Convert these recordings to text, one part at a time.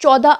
14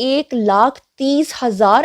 1,30,000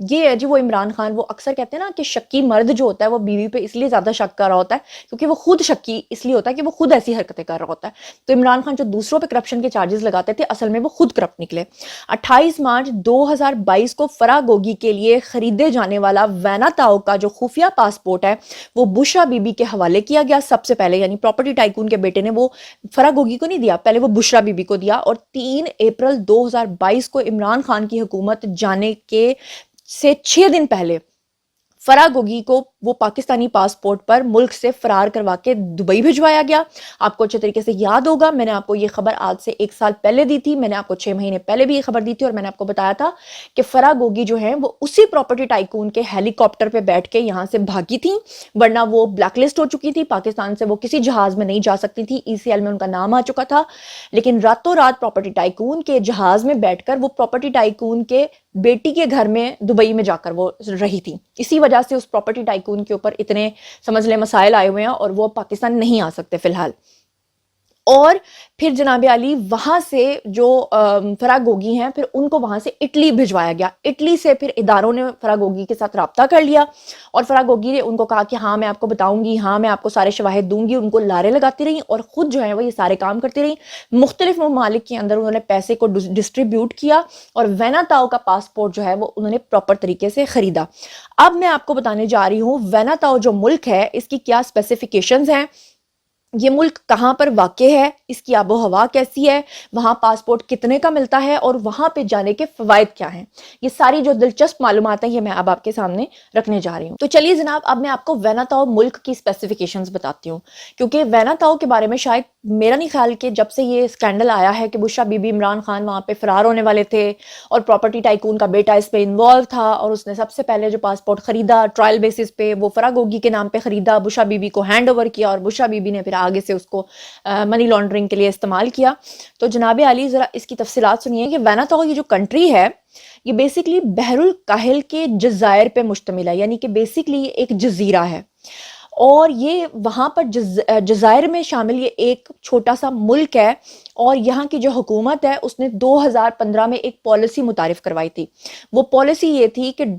یہ ہے جی وہ عمران خان. وہ اکثر کہتے ہیں نا کہ شکی مرد جو ہوتا ہے وہ بیوی پہ اس لیے زیادہ شک کر رہا ہوتا ہے کیونکہ وہ خود شکی اس لیے ہوتا ہے کہ وہ خود ایسی حرکتیں کر رہا ہوتا ہے. تو عمران خان جو دوسروں پہ کرپشن کے چارجز لگاتے تھے اصل میں وہ خود کرپٹ نکلے. 28 مارچ 2022 کو فرا گوگی کے لیے خریدے جانے والا وینا تاؤ کا جو خفیہ پاسپورٹ ہے وہ بشرا بی بی کے حوالے کیا گیا سب سے پہلے. یعنی پراپرٹی ٹائکون کے بیٹے نے وہ فرا گوگی کو نہیں دیا, پہلے وہ بشرا بی بی کو دیا. اور 3 اپریل 2022 کو عمران خان کی حکومت جانے کے سے 6 دن پہلے فرا گوگی کو وہ پاکستانی پاسپورٹ پر ملک سے فرار کروا کے دبئی بھجوایا گیا. آپ کو اچھے طریقے سے یاد ہوگا میں نے آپ کو یہ خبر آج سے 1 سال پہلے دی تھی, میں نے آپ کو 6 مہینے پہلے بھی یہ خبر دی تھی, اور میں نے آپ کو بتایا تھا کہ فرا گوگی جو ہے وہ اسی پراپرٹی ٹائکون کے ہیلی کاپٹر پہ بیٹھ کے یہاں سے بھاگی تھیں, ورنہ وہ بلیک لسٹ ہو چکی تھی. پاکستان سے وہ کسی جہاز میں نہیں جا سکتی تھی, ECL میں ان کا نام آ چکا تھا. لیکن راتوں رات پراپرٹی ٹائکون کے جہاز میں بیٹھ کر وہ پراپرٹی ٹائکون کے بیٹی کے گھر میں دبئی میں جا کر وہ رہی تھی. اسی وجہ سے اس پراپرٹی ٹائکون کے اوپر اتنے سمجھ لے مسائل آئے ہوئے ہیں اور وہ پاکستان نہیں آ سکتے فی الحال. اور پھر جناب علی وہاں سے جو فرا گوگی ہیں پھر ان کو وہاں سے اٹلی بھجوایا گیا. اٹلی سے پھر اداروں نے فرا گوگی کے ساتھ رابطہ کر لیا اور فرا گوگی نے ان کو کہا کہ ہاں میں آپ کو بتاؤں گی, ہاں میں آپ کو سارے شواہد دوں گی. ان کو لارے لگاتی رہی اور خود جو ہے وہ یہ سارے کام کرتی رہی. مختلف ممالک کے اندر انہوں نے پیسے کو ڈسٹریبیوٹ کیا اور وینا تاؤ کا پاسپورٹ جو ہے وہ انہوں نے پراپر طریقے سے خریدا. اب میں آپ کو بتانے جا رہی ہوں وینا تاؤ جو ملک ہے اس کی کیا اسپیسیفیکیشنز ہیں, یہ ملک کہاں پر واقع ہے, اس کی آب و ہوا کیسی ہے, وہاں پاسپورٹ کتنے کا ملتا ہے اور وہاں پہ جانے کے فوائد کیا ہیں. یہ ساری جو دلچسپ معلومات ہیں یہ میں اب آپ کے سامنے رکھنے جا رہی ہوں. تو چلیے جناب اب میں آپ کو وینا تاؤ ملک کی اسپیسیفیکیشنز بتاتی ہوں, کیونکہ وینا تاؤ کے بارے میں شاید میرا نہیں خیال کہ جب سے یہ اسکینڈل آیا ہے کہ بشرا بی بی عمران خان وہاں پہ فرار ہونے والے تھے اور پراپرٹی ٹائکون کا بیٹا اس پہ انوالو تھا اور اس نے سب سے پہلے جو پاسپورٹ خریدا ٹرائل بیسس پہ وہ فرا گوگی کے نام پہ خریدا, بشرا بی بی کو ہینڈ اوور کیا اور بشرا بی بی نے پھر آگے سے اس کو منی لانڈرنگ کے لیے استعمال کیا. تو جناب علی ذرا اس کی تفصیلات سنیے کہ وینا تاؤ یہ جو کنٹری ہے یہ بیسکلی بحر الکاہل کے جزائر پہ مشتمل ہے, یعنی کہ بیسکلی یہ ایک جزیرہ ہے اور یہ وہاں پر جزائر میں شامل یہ ایک چھوٹا سا ملک ہے. اور یہاں کی جو حکومت ہے اس نے 2015 میں ایک پالیسی متعارف کروائی تھی. وہ پالیسی یہ تھی کہ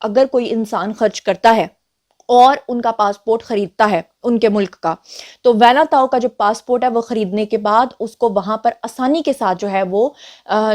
اگر کوئی انسان خرچ کرتا ہے اور ان کا پاسپورٹ خریدتا ہے ان کے ملک کا, تو وینا تاؤ کا جو پاسپورٹ ہے وہ خریدنے کے بعد اس کو وہاں پر آسانی کے ساتھ جو ہے وہ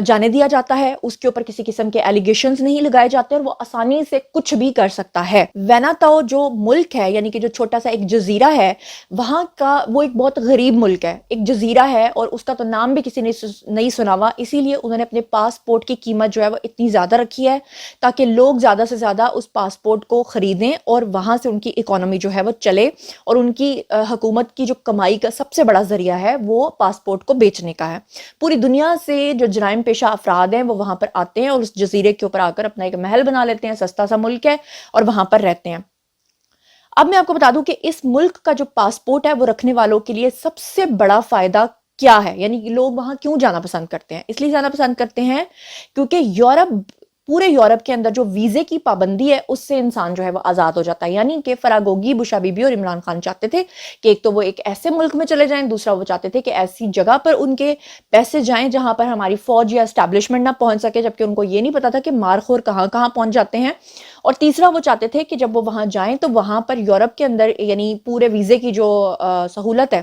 جانے دیا جاتا ہے. اس کے اوپر کسی قسم کے ایلیگیشنز نہیں لگائے جاتے اور وہ آسانی سے کچھ بھی کر سکتا ہے. وینا تاؤ جو ملک ہے یعنی کہ جو چھوٹا سا ایک جزیرہ ہے وہاں کا وہ ایک بہت غریب ملک ہے, ایک جزیرہ ہے اور اس کا تو نام بھی کسی نے نہیں سنا ہوا, اسی لیے انہوں نے اپنے پاسپورٹ کی قیمت جو ہے وہ اتنی زیادہ رکھی ہے تاکہ لوگ زیادہ سے زیادہ اس پاسپورٹ کو خریدیں اور وہاں سے ان کی اکانومی جو ہے وہ چلے. اور ان کی حکومت کی جو کمائی کا سب سے بڑا ذریعہ ہے وہ پاسپورٹ کو بیچنے کا ہے. پوری دنیا سے جو جرائم پیشہ افراد ہیں وہ وہاں پر آتے ہیں اور اس جزیرے کے اوپر آ کر اپنا ایک محل بنا لیتے ہیں, سستا سا ملک ہے اور وہاں پر رہتے ہیں. اب میں آپ کو بتا دوں کہ اس ملک کا جو پاسپورٹ ہے وہ رکھنے والوں کے لیے سب سے بڑا فائدہ کیا ہے, یعنی کہ لوگ وہاں کیوں جانا پسند کرتے ہیں. اس لیے جانا پسند کرتے ہیں کیونکہ پورے یورپ کے اندر جو ویزے کی پابندی ہے اس سے انسان جو ہے وہ آزاد ہو جاتا ہے. یعنی کہ فرا گوگی, بشرا بی بی اور عمران خان چاہتے تھے کہ ایک تو وہ ایک ایسے ملک میں چلے جائیں, دوسرا وہ چاہتے تھے کہ ایسی جگہ پر ان کے پیسے جائیں جہاں پر ہماری فوج یا اسٹیبلشمنٹ نہ پہنچ سکے, جبکہ ان کو یہ نہیں پتا تھا کہ مارخور کہاں کہاں پہنچ جاتے ہیں. اور تیسرا وہ چاہتے تھے کہ جب وہ وہاں جائیں تو وہاں پر یورپ کے اندر یعنی پورے ویزے کی جو سہولت ہے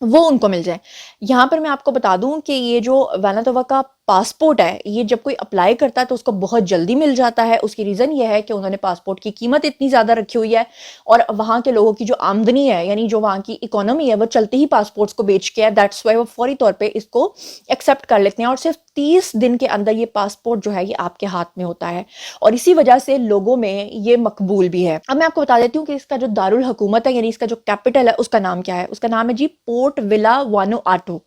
وہ ان کو مل جائے. یہاں پر میں آپ کو بتا دوں کہ یہ جو وینا تاؤ کا پاسپورٹ ہے یہ جب کوئی اپلائی کرتا ہے تو اس کو بہت جلدی مل جاتا ہے. اس کی ریزن یہ ہے کہ انہوں نے پاسپورٹ کی قیمت اتنی زیادہ رکھی ہوئی ہے اور وہاں کے لوگوں کی جو آمدنی ہے یعنی جو وہاں کی اکانومی ہے وہ چلتے ہی پاسپورٹس کو بیچ کے ہے. دیٹس وائی وہ فوری طور پہ اس کو ایکسیپٹ کر لیتے ہیں اور صرف 30 دن کے اندر یہ پاسپورٹ جو ہے یہ آپ کے ہاتھ میں ہوتا ہے اور اسی وجہ سے لوگوں میں یہ مقبول بھی ہے. اب میں آپ کو بتا دیتی ہوں کہ اس کا جو دارالحکومت ہے یعنی اس کا جو کیپٹل ہے اس کا نام کیا ہے. اس کا نام ہے جی پورٹ ولا وانوآٹو.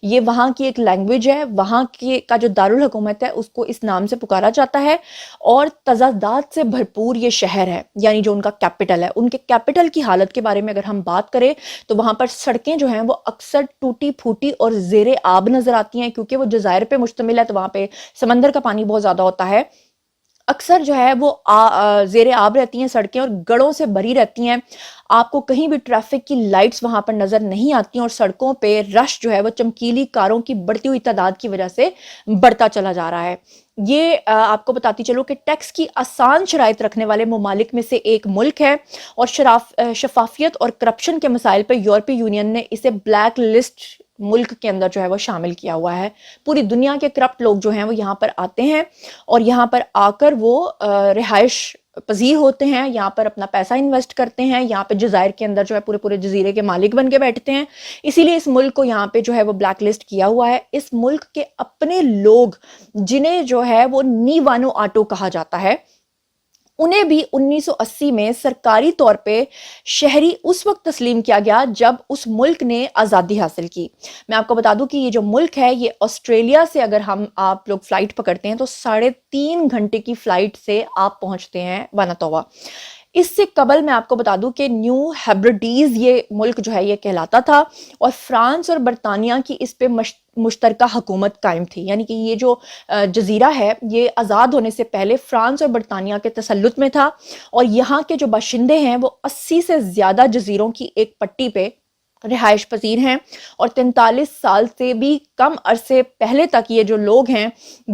یہ وہاں کی ایک لینگویج ہے, وہاں کا جو دارالحکومت ہے اس کو اس نام سے پکارا جاتا ہے اور تضادات سے بھرپور یہ شہر ہے یعنی جو ان کا کیپٹل ہے. ان کے کیپٹل کی حالت کے بارے میں اگر ہم بات کریں تو وہاں پر سڑکیں جو ہیں وہ اکثر ٹوٹی پھوٹی اور زیر آب نظر آتی ہیں کیونکہ وہ جزائر پہ مشتمل ہے تو وہاں پہ سمندر کا پانی بہت زیادہ ہوتا ہے. اکثر جو ہے وہ زیر آب رہتی ہیں سڑکیں اور گڑوں سے بھری رہتی ہیں. آپ کو کہیں بھی ٹریفک کی لائٹس وہاں پر نظر نہیں آتی ہیں اور سڑکوں پہ رش جو ہے وہ چمکیلی کاروں کی بڑھتی ہوئی تعداد کی وجہ سے بڑھتا چلا جا رہا ہے. یہ آپ کو بتاتی چلو کہ ٹیکس کی آسان شرائط رکھنے والے ممالک میں سے ایک ملک ہے اور شفافیت اور کرپشن کے مسائل پہ یورپی یونین نے اسے بلیک لسٹ ملک کے اندر جو ہے وہ شامل کیا ہوا ہے. پوری دنیا کے کرپٹ لوگ جو ہیں وہ یہاں پر آتے ہیں اور یہاں پر آ کر وہ رہائش پذیر ہوتے ہیں, یہاں پر اپنا پیسہ انویسٹ کرتے ہیں, یہاں پہ جزائر کے اندر جو ہے پورے پورے جزیرے کے مالک بن کے بیٹھتے ہیں. اسی لیے اس ملک کو یہاں پہ جو ہے وہ بلیک لسٹ کیا ہوا ہے. اس ملک کے اپنے لوگ جنہیں جو ہے وہ نیوانو آٹو کہا جاتا ہے, انہیں بھی 1980 میں سرکاری طور پہ شہری اس وقت تسلیم کیا گیا جب اس ملک نے آزادی حاصل کی. میں آپ کو بتا دوں کہ یہ جو ملک ہے یہ آسٹریلیا سے اگر آپ لوگ فلائٹ پکڑتے ہیں تو 3.5 گھنٹے کی فلائٹ سے آپ پہنچتے ہیں وناتوا. اس سے قبل میں آپ کو بتا دوں کہ نیو ہیبریڈیز یہ ملک جو ہے یہ کہلاتا تھا اور فرانس اور برطانیہ کی اس پہ مشترکہ حکومت قائم تھی. یعنی کہ یہ جو جزیرہ ہے یہ آزاد ہونے سے پہلے فرانس اور برطانیہ کے تسلط میں تھا اور یہاں کے جو باشندے ہیں وہ 80 سے زیادہ جزیروں کی ایک پٹی پہ رہائش پذیر ہیں اور 43 سال سے بھی کم عرصے پہلے تک یہ جو لوگ ہیں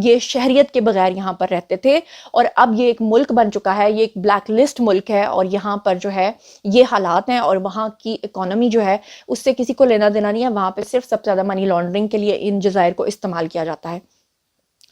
یہ شہریت کے بغیر یہاں پر رہتے تھے اور اب یہ ایک ملک بن چکا ہے, یہ ایک بلیک لسٹ ملک ہے اور یہاں پر جو ہے یہ حالات ہیں اور وہاں کی اکانومی جو ہے اس سے کسی کو لینا دینا نہیں ہے. وہاں پہ صرف سب سے زیادہ منی لانڈرنگ کے لیے ان جزائر کو استعمال کیا جاتا ہے.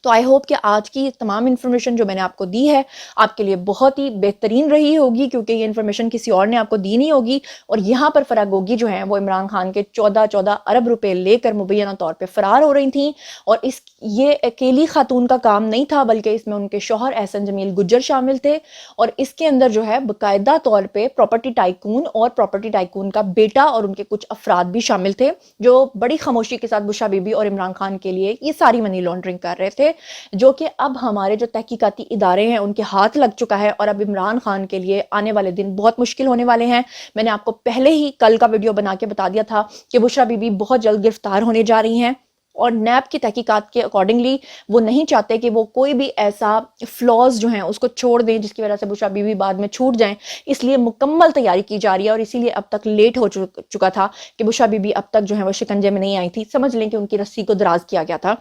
تو آئی ہوپ کہ آج کی تمام انفارمیشن جو میں نے آپ کو دی ہے آپ کے لیے بہت ہی بہترین رہی ہوگی, کیونکہ یہ انفارمیشن کسی اور نے آپ کو دی نہیں ہوگی. اور یہاں پر فراگوگی جو ہیں وہ عمران خان کے 14 ارب روپے لے کر مبینہ طور پہ فرار ہو رہی تھیں اور یہ اکیلی خاتون کا کام نہیں تھا بلکہ اس میں ان کے شوہر احسن جمیل گجر شامل تھے اور اس کے اندر جو ہے باقاعدہ طور پہ پراپرٹی ٹائکون اور پراپرٹی ٹائکون کا بیٹا اور ان کے کچھ افراد بھی شامل تھے جو بڑی خاموشی کے ساتھ بشرا بی بی اور عمران خان کے لیے یہ ساری منی لانڈرنگ کر رہے تھے, جو کہ اب ہمارے جو تحقیقاتی ادارے ہیں ان کے ہاتھ لگ چکا ہے اور اب عمران خان کے لیے آنے والے دن بہت مشکل ہونے والے ہیں. میں نے آپ کو پہلے ہی کل کا ویڈیو بنا کے بتا دیا تھا کہ بشرا بی بی بہت جلد گرفتار ہونے جا رہی ہیں اور نیب کی تحقیقات کے اکارڈنگلی وہ نہیں چاہتے کہ وہ کوئی بھی ایسا فلاز جو ہیں اس کو چھوڑ دیں جس کی وجہ سے بشرا بی بی بعد میں چھوٹ جائیں. اس لیے مکمل تیاری کی جا رہی ہے اور اسی لیے اب تک لیٹ ہو چکا تھا کہ بشرا بی بی اب تک جو ہے وہ شکنجے میں نہیں آئی تھی. سمجھ لیں کہ ان کی رسی کو دراز کیا گیا تھا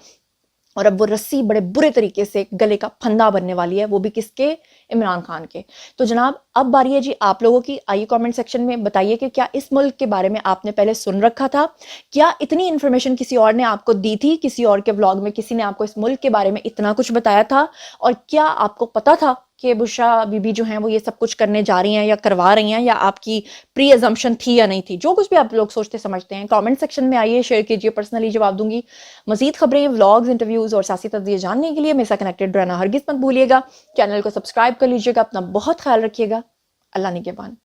اور اب وہ رسی بڑے برے طریقے سے گلے کا پھندا بننے والی ہے, وہ بھی کس کے, عمران خان کے. تو جناب اب باری ہے جی آپ لوگوں کی, آئیے کامنٹ سیکشن میں بتائیے کہ کیا اس ملک کے بارے میں آپ نے پہلے سن رکھا تھا, کیا اتنی انفارمیشن کسی اور نے آپ کو دی تھی, کسی اور کے ولاگ میں کسی نے آپ کو اس ملک کے بارے میں اتنا کچھ بتایا تھا, اور کیا آپ کو پتا تھا کہ بشرا بی بی جو ہیں وہ یہ سب کچھ کرنے جا رہی ہیں یا کروا رہی ہیں, یا آپ کی پری ازمپشن تھی یا نہیں تھی. جو کچھ بھی آپ لوگ سوچتے سمجھتے ہیں کامنٹ سیکشن میں آئیے, شیئر کیجئے, پرسنلی جواب دوں گی. مزید خبریں, ولاگز, انٹرویوز اور سیاسی تجزیے جاننے کے لیے میرے ساتھ کنیکٹڈ رہنا ہرگز مت بھولیے گا. چینل کو سبسکرائب کر لیجئے گا. اپنا بہت خیال رکھیے گا. اللہ نگہبان.